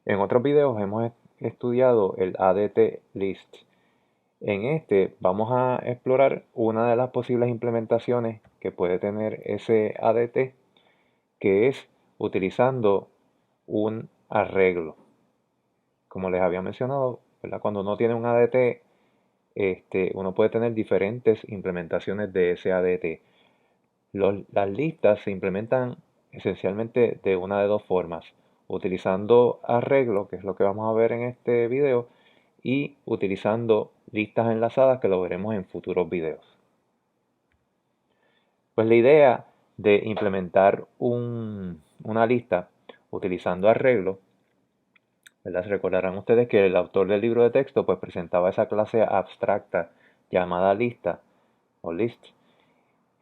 En otros videos hemos estudiado el ADT list. En este vamos a explorar una de las posibles implementaciones que puede tener ese ADT, que es utilizando un arreglo. Como les había mencionado, ¿verdad? Cuando uno tiene un ADT, uno puede tener diferentes implementaciones de ese ADT. Las listas se implementan esencialmente de una de dos formas, utilizando arreglo, que es lo que vamos a ver en este video, y utilizando listas enlazadas, que lo veremos en futuros videos. Pues la idea de implementar una lista utilizando arreglo, ¿verdad? Se recordarán ustedes que el autor del libro de texto pues presentaba esa clase abstracta llamada lista o list.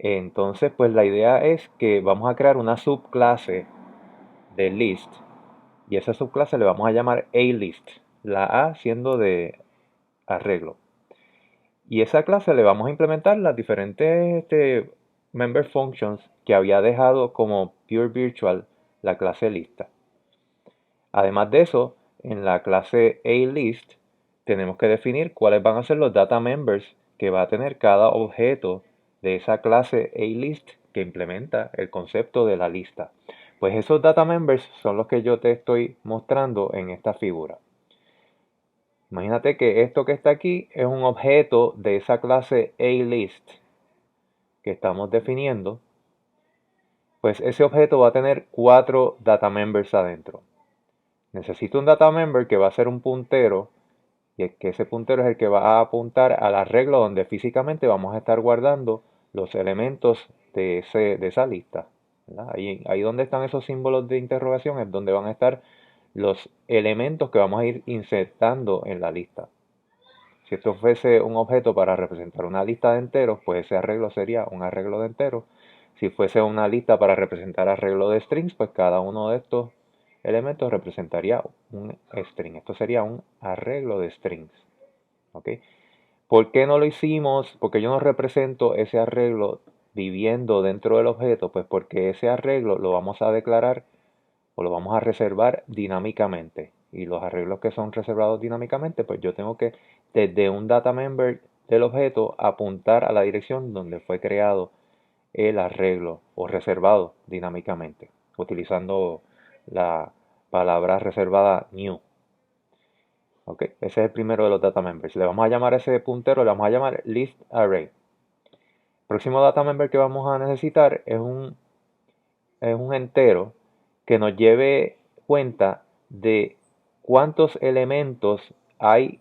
Entonces, pues la idea es que vamos a crear una subclase de list y esa subclase le vamos a llamar A-list, la A siendo de arreglo. Y esa clase le vamos a implementar las diferentes member functions que había dejado como pure virtual la clase lista. Además de eso, en la clase A-list tenemos que definir cuáles van a ser los data members que va a tener cada objeto de esa clase A-list que implementa el concepto de la lista. Pues esos data members son los que yo te estoy mostrando en esta figura. Imagínate que esto que está aquí es un objeto de esa clase A-list que estamos definiendo. Pues ese objeto va a tener 4 data members adentro. Necesito un data member que va a ser un puntero, y es que ese puntero es el que va a apuntar al arreglo donde físicamente vamos a estar guardando los elementos de esa lista. Ahí donde están esos símbolos de interrogación es donde van a estar los elementos que vamos a ir insertando en la lista. Si esto fuese un objeto para representar una lista de enteros, pues ese arreglo sería un arreglo de enteros. Si fuese una lista para representar arreglo de strings, pues cada uno de estos elementos representaría un string. Esto sería un arreglo de strings. ¿Ok? ¿Por qué no lo hicimos? Porque yo no represento ese arreglo viviendo dentro del objeto. Pues porque ese arreglo lo vamos a declarar o lo vamos a reservar dinámicamente. Y los arreglos que son reservados dinámicamente, pues yo tengo que desde un data member del objeto apuntar a la dirección donde fue creado el arreglo o reservado dinámicamente, utilizando la palabra reservada new. Ok, ese es el primero de los data members. Le vamos a llamar a ese puntero, le vamos a llamar list array. El próximo data member que vamos a necesitar es un entero que nos lleve cuenta de cuántos elementos hay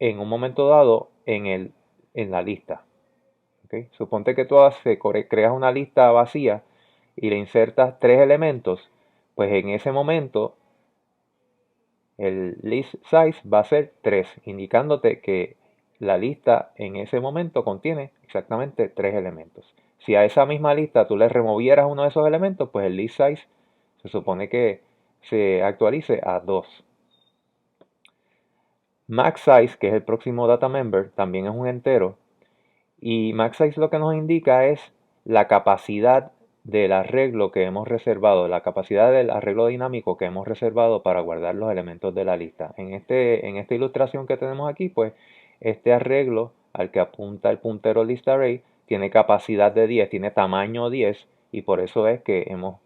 en un momento dado en la lista. ¿Okay? Suponte que tú creas una lista vacía y le insertas 3 elementos, pues en ese momento el list size va a ser 3, indicándote que la lista en ese momento contiene exactamente 3 elementos. Si a esa misma lista tú le removieras uno de esos elementos, pues el list size se supone que se actualice a 2. Max size, que es el próximo data member, también es un entero. Y max size lo que nos indica es la capacidad del arreglo que hemos reservado, la capacidad del arreglo dinámico que hemos reservado para guardar los elementos de la lista. En esta ilustración que tenemos aquí, pues este arreglo al que apunta el puntero list array tiene capacidad de 10, tiene tamaño 10 y por eso es que hemos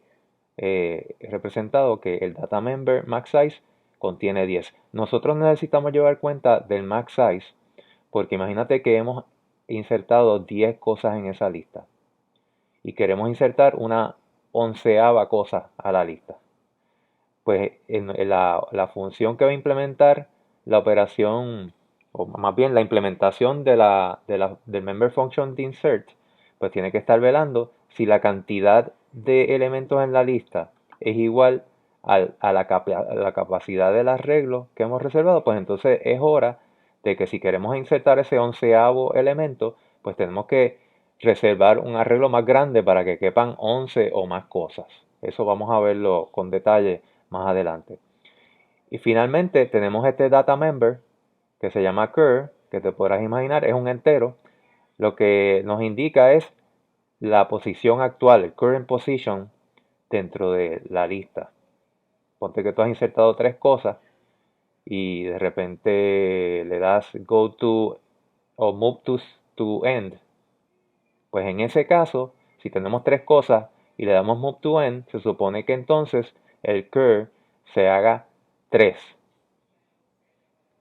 representado que el data member max size contiene 10. Nosotros necesitamos llevar cuenta del max size porque imagínate que hemos insertado 10 cosas en esa lista y queremos insertar una onceava cosa a la lista. Pues en la función que va a implementar la operación, o más bien la implementación del member function de insert, pues tiene que estar velando si la cantidad de elementos en la lista es igual a la capacidad del arreglo que hemos reservado, pues entonces es hora de que si queremos insertar ese onceavo elemento, pues tenemos que reservar un arreglo más grande para que quepan 11 o más cosas. Eso vamos a verlo con detalle más adelante. Y finalmente tenemos este data member que se llama cur, que te podrás imaginar es un entero. Lo que nos indica es la posición actual, el current position dentro de la lista. Ponte que tú has insertado tres cosas y de repente le das go to o move to end. Pues en ese caso, si tenemos tres cosas y le damos move to end, se supone que entonces el cur se haga 3.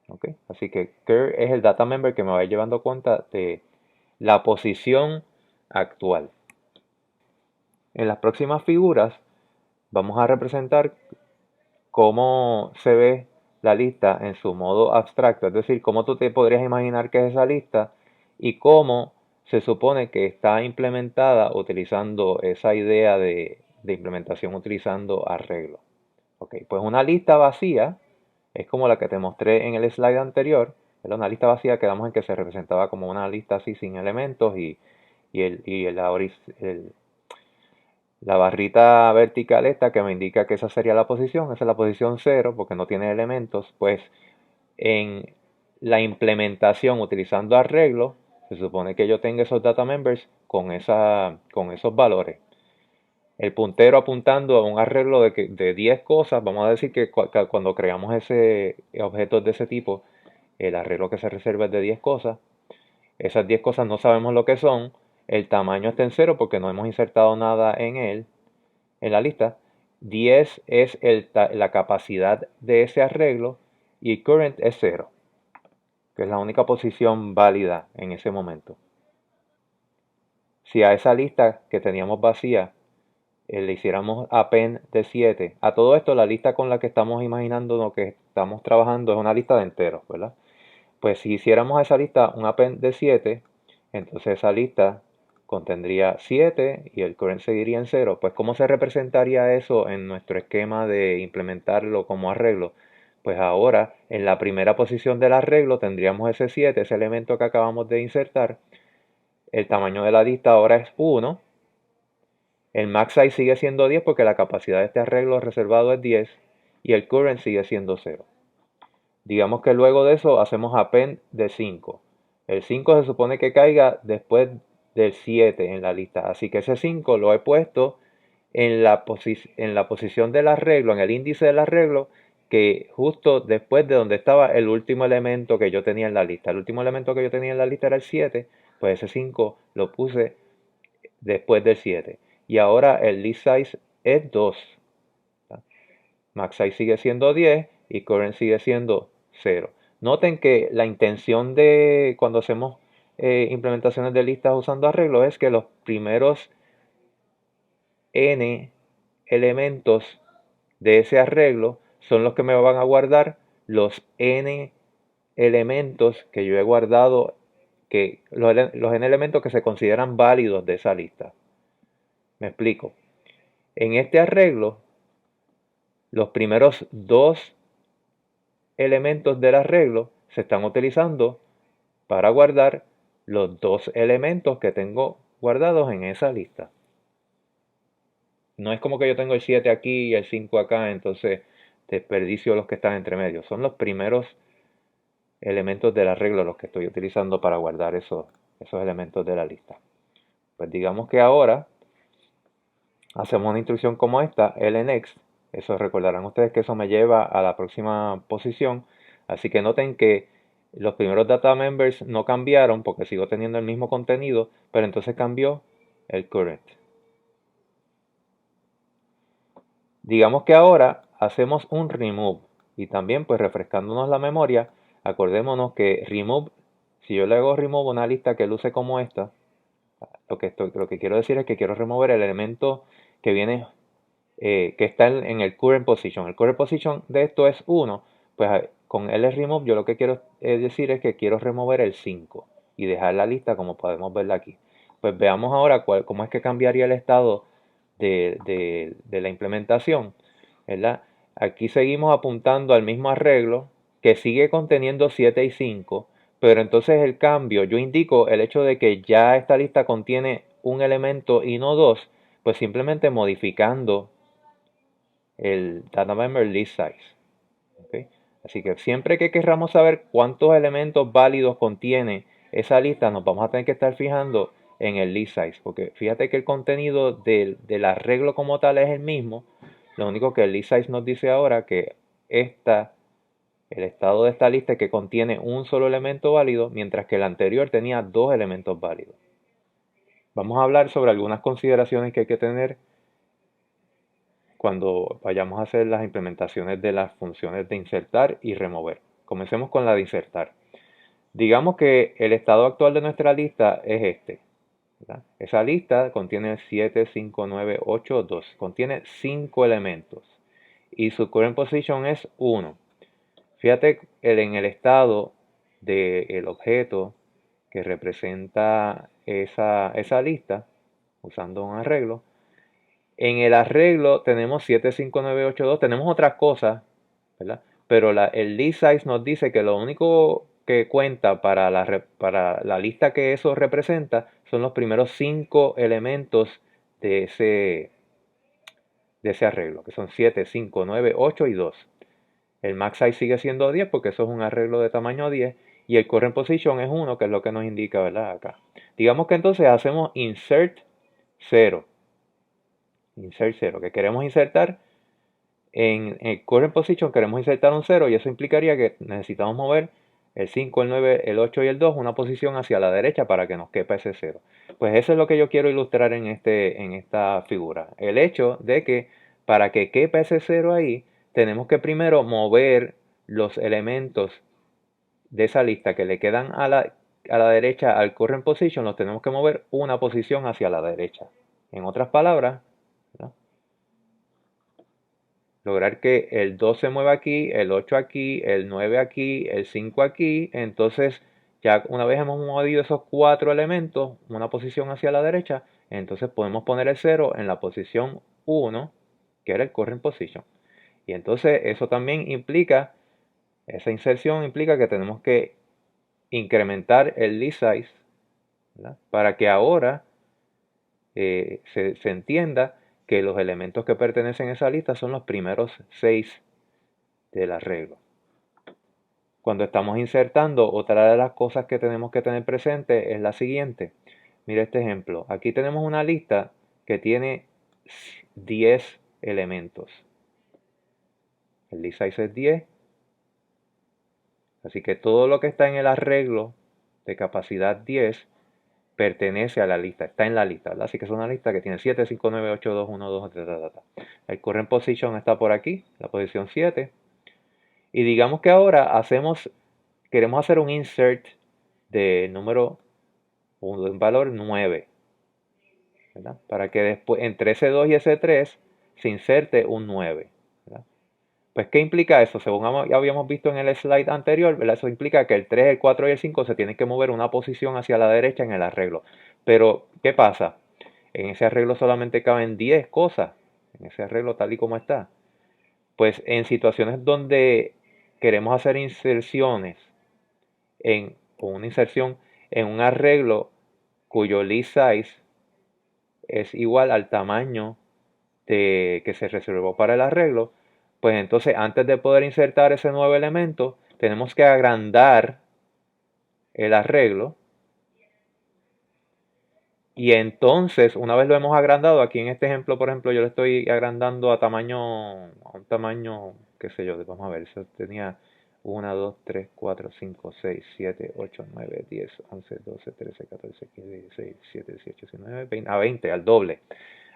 ¿Ok? Así que cur es el data member que me va a ir llevando cuenta de la posición actual. En las próximas figuras vamos a representar cómo se ve la lista en su modo abstracto, es decir, cómo tú te podrías imaginar que es esa lista y cómo se supone que está implementada utilizando esa idea de implementación utilizando arreglo. Ok, pues una lista vacía es como la que te mostré en el slide anterior. Era una lista vacía, quedamos en que se representaba como una lista así sin elementos y la barrita vertical esta que me indica que esa sería la posición, esa es la posición 0 porque no tiene elementos, pues en la implementación utilizando arreglo, se supone que yo tenga esos data members con esos valores. El puntero apuntando a un arreglo de 10 cosas, vamos a decir que cuando creamos objetos de ese tipo, el arreglo que se reserva es de 10 cosas. Esas 10 cosas no sabemos lo que son. El tamaño está en 0 porque no hemos insertado nada en él, en la lista. 10 es la capacidad de ese arreglo y current es 0, que es la única posición válida en ese momento. Si a esa lista que teníamos vacía le hiciéramos append de 7, a todo esto la lista con la que estamos imaginando lo que estamos trabajando es una lista de enteros, ¿verdad? Pues si hiciéramos a esa lista un append de 7, entonces esa lista contendría 7 y el current seguiría en 0. Pues ¿cómo se representaría eso en nuestro esquema de implementarlo como arreglo? Pues ahora en la primera posición del arreglo tendríamos ese 7, ese elemento que acabamos de insertar. El tamaño de la lista ahora es 1. El max size sigue siendo 10 porque la capacidad de este arreglo reservado es 10 y el current sigue siendo 0. Digamos que luego de eso hacemos append de 5. El 5 se supone que caiga después del 7 en la lista. Así que ese 5 lo he puesto en la posición del arreglo, en el índice del arreglo, que justo después de donde estaba el último elemento que yo tenía en la lista. El último elemento que yo tenía en la lista era el 7, pues ese 5 lo puse después del 7. Y ahora el list size es 2. Max size sigue siendo 10 y current sigue siendo 0. Noten que la intención de cuando hacemos implementaciones de listas usando arreglos es que los primeros n elementos de ese arreglo son los que me van a guardar los n elementos que yo he guardado, los n elementos que se consideran válidos de esa lista. Me explico. En este arreglo, los primeros dos elementos del arreglo se están utilizando para guardar los dos elementos que tengo guardados en esa lista. No es como que yo tengo el 7 aquí y el 5 acá, entonces desperdicio los que están entre medio. Son los primeros elementos del arreglo los que estoy utilizando para guardar esos elementos de la lista. Pues digamos que ahora hacemos una instrucción como esta, lnext. Eso recordarán ustedes que eso me lleva a la próxima posición. Así que noten que los primeros data members no cambiaron porque sigo teniendo el mismo contenido, pero entonces cambió el current. Digamos que ahora hacemos un remove y también pues refrescándonos la memoria, acordémonos que remove, si yo le hago remove a una lista que luce como esta, lo que quiero decir es que quiero remover el elemento que viene, que está en el current position. El current position de esto es 1, pues con lremove yo lo que quiero decir es que quiero remover el 5 y dejar la lista como podemos verla aquí. Pues veamos ahora cómo es que cambiaría el estado de la implementación, ¿verdad? Aquí seguimos apuntando al mismo arreglo que sigue conteniendo 7 y 5, pero entonces el cambio, yo indico el hecho de que ya esta lista contiene un elemento y no dos, pues simplemente modificando el data member list size. ¿Okay? Así que siempre que queramos saber cuántos elementos válidos contiene esa lista, nos vamos a tener que estar fijando en el list size, porque fíjate que el contenido del arreglo como tal es el mismo, Lo único que el list size nos dice ahora que el estado de esta lista es que contiene un solo elemento válido, mientras que el anterior tenía dos elementos válidos. Vamos a hablar sobre algunas consideraciones que hay que tener cuando vayamos a hacer las implementaciones de las funciones de insertar y remover. Comencemos con la de insertar. Digamos que el estado actual de nuestra lista es este, ¿verdad? Esa lista contiene 7, 5, 9, 8, 2. Contiene 5 elementos y su current position es 1. Fíjate en el estado del objeto que representa esa lista, usando un arreglo. En el arreglo tenemos 7, 5, 9, 8, 2. Tenemos otras cosas, ¿verdad? Pero el list size nos dice que lo único que cuenta para la lista que eso representa son los primeros 5 elementos de ese arreglo, que son 7, 5, 9, 8 y 2. El max size sigue siendo 10 porque eso es un arreglo de tamaño 10 y el current position es 1, que es lo que nos indica, ¿verdad? Acá. Digamos que entonces hacemos insert 0. Insert 0, que queremos insertar en el current position, queremos insertar un 0 y eso implicaría que necesitamos mover el 5, el 9, el 8 y el 2 una posición hacia la derecha para que nos quepa ese 0. Pues eso es lo que yo quiero ilustrar en esta figura. El hecho de que para que quepa ese 0 ahí, tenemos que primero mover los elementos de esa lista que le quedan a la derecha al current position, los tenemos que mover una posición hacia la derecha. En otras palabras, ¿no? Lograr que el 2 se mueva aquí, el 8 aquí, el 9 aquí, el 5 aquí. Entonces, ya una vez hemos movido esos 4 elementos, una posición hacia la derecha, entonces podemos poner el 0 en la posición 1, que era el current position. Y entonces eso también implica, esa inserción implica que tenemos que incrementar el list size, ¿verdad? Para que ahora se entienda que los elementos que pertenecen a esa lista son los primeros 6 del arreglo. Cuando estamos insertando, otra de las cosas que tenemos que tener presente es la siguiente. Mira este ejemplo. Aquí tenemos una lista que tiene 10 elementos. El list size es 10. Así que todo lo que está en el arreglo de capacidad 10 pertenece a la lista, está en la lista, ¿verdad? Así que es una lista que tiene 7, 5, 9, 8, 2, 1, 2, El current position está por aquí, la posición 7. Y digamos que ahora queremos hacer un insert de un valor 9, ¿verdad? Para que después entre ese 2 y ese 3 se inserte un 9, ¿verdad? Pues, ¿qué implica eso? Según ya habíamos visto en el slide anterior, ¿verdad? Eso implica que el 3, el 4 y el 5 se tienen que mover una posición hacia la derecha en el arreglo. Pero, ¿qué pasa? En ese arreglo solamente caben 10 cosas, en ese arreglo tal y como está. Pues en situaciones donde queremos hacer inserciones o una inserción en un arreglo cuyo list size es igual al tamaño que se reservó para el arreglo, pues entonces antes de poder insertar ese nuevo elemento, tenemos que agrandar el arreglo. Y entonces, una vez lo hemos agrandado, aquí en este ejemplo, por ejemplo, yo lo estoy agrandando a un tamaño, qué sé yo, vamos a ver, eso tenía 1, 2, 3, 4, 5, 6, 7, 8, 9, 10, 11, 12, 13, 14, 15, 16, 17, 18, 19, 20, a 20, al doble.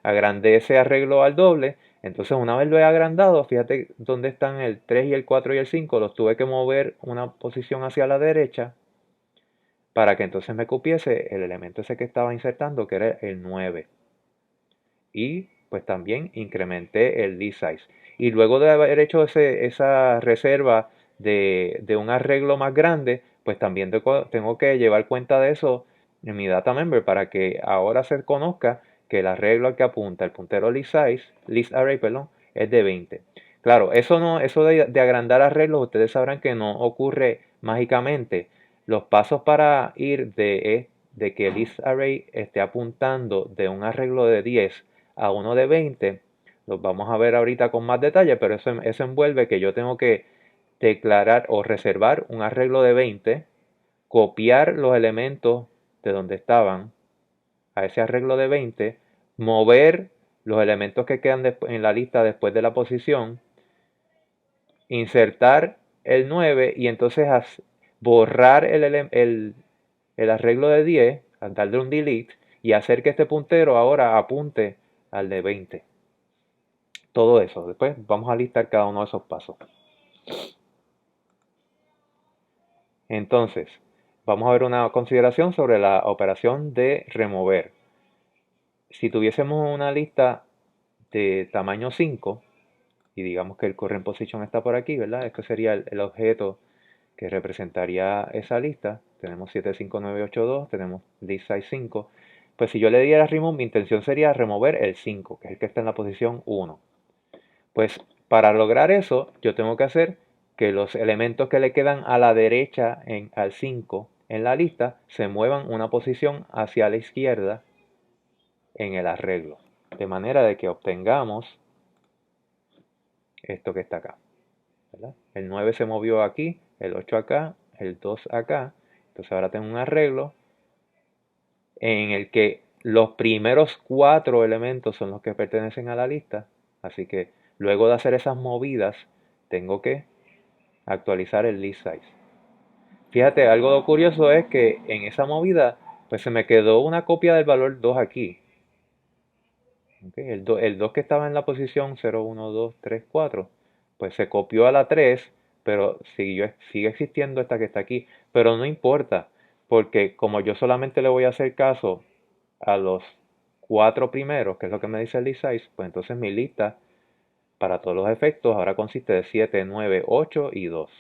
Agrandé ese arreglo al doble, entonces una vez lo he agrandado, fíjate dónde están el 3 y el 4 y el 5, los tuve que mover una posición hacia la derecha para que entonces me cupiese el elemento ese que estaba insertando, que era el 9. Y pues también incrementé el list size. Y luego de haber hecho esa reserva de un arreglo más grande, pues también tengo que llevar cuenta de eso en mi data member para que ahora se conozca que el arreglo al que apunta el puntero list array, perdón, es de 20. Claro, eso de agrandar arreglos, ustedes sabrán que no ocurre mágicamente. Los pasos para ir de que el list array esté apuntando de un arreglo de 10 a uno de 20, los vamos a ver ahorita con más detalle, pero eso envuelve que yo tengo que declarar o reservar un arreglo de 20, copiar los elementos de donde estaban a ese arreglo de 20, mover los elementos que quedan en la lista después de la posición, insertar el 9 y entonces borrar el arreglo de 10, darle un delete y hacer que este puntero ahora apunte al de 20. Todo eso. Después vamos a listar cada uno de esos pasos. Entonces, vamos a ver una consideración sobre la operación de remover. Si tuviésemos una lista de tamaño 5, y digamos que el current position está por aquí, ¿verdad? Este sería el objeto que representaría esa lista. Tenemos 75982, tenemos list size 5. Pues si yo le diera remove, mi intención sería remover el 5, que es el que está en la posición 1. Pues para lograr eso, yo tengo que hacer que los elementos que le quedan a la derecha al 5 en la lista se muevan una posición hacia la izquierda en el arreglo. De manera de que obtengamos esto que está acá, ¿verdad? El 9 se movió aquí, el 8 acá, el 2 acá. Entonces ahora tengo un arreglo en el que los primeros 4 elementos son los que pertenecen a la lista. Así que luego de hacer esas movidas, tengo que actualizar el list size. Fíjate, algo curioso es que en esa movida, pues se me quedó una copia del valor 2 aquí. ¿Okay? El 2 que estaba en la posición 0, 1, 2, 3, 4, pues se copió a la 3, pero sigue existiendo esta que está aquí. Pero no importa, porque como yo solamente le voy a hacer caso a los 4 primeros, que es lo que me dice el list size, pues entonces mi lista, para todos los efectos, ahora consiste de 7, 9, 8 y 2.